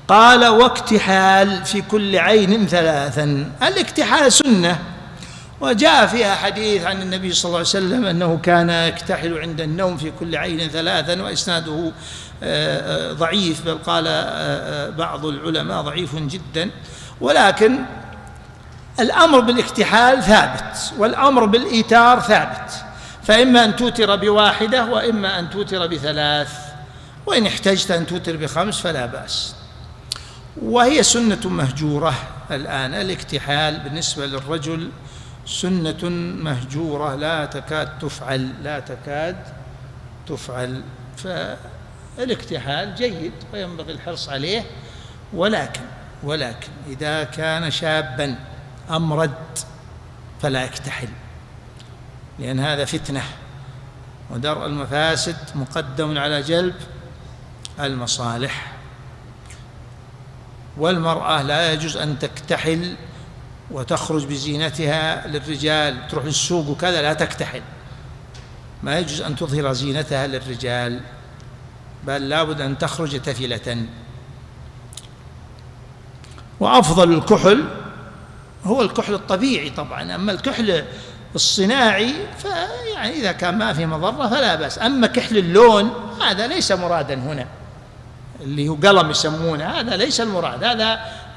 قال: واكتحال في كل عين 3. الاكتحال سنة، وجاء فيها حديث عن النبي صلى الله عليه وسلم أنه كان يكتحل عند النوم في كل عين 3، وإسناده ضعيف، بل قال بعض العلماء ضعيف جدا. ولكن الأمر بالاكتحال ثابت، والأمر بالإيتار ثابت، فإما أن توتر ب1 وإما أن توتر ب3، وإن احتجت أن توتر ب5 فلا بأس. وهي سنة مهجورة الآن، الاكتحال بالنسبة للرجل سنة مهجورة لا تكاد تفعل. فالاكتحال جيد وينبغي الحرص عليه، ولكن إذا كان شابا أمرد فلا يكتحل، لأن هذا فتنة، ودرء المفاسد مقدم على جلب المصالح. والمرأة لا يجوز أن تكتحل وتخرج بزينتها للرجال، تروح للسوق وكذا، لا تكتحل، ما يجوز أن تظهر زينتها للرجال، بل لابد أن تخرج تفلة. وأفضل الكحل هو الكحل الطبيعي طبعا، أما الكحل الصناعي فيعني إذا كان ما في مضرة فلا بأس. أما كحل اللون هذا ليس مرادا هنا، اللي هو قلم يسمونه، هذا ليس المراد،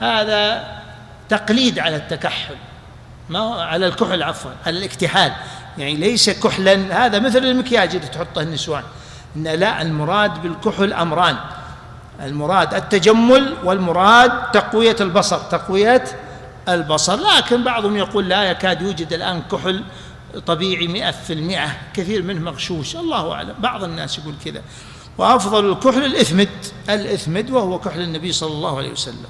هذا تقليد على التكحل، ما على الكحل، عفوا على الاكتحال، يعني ليس كحلا. هذا مثل المكياج اللي تحطه النسوان، إن لا، المراد بالكحل أمران: المراد التجمل، والمراد تقوية البصر. لكن بعضهم يقول لا يكاد يوجد الآن كحل طبيعي 100%، كثير منه مغشوش، الله أعلم، بعض الناس يقول كذا. وأفضل الكحل الإثمد، وهو كحل النبي صلى الله عليه وسلم.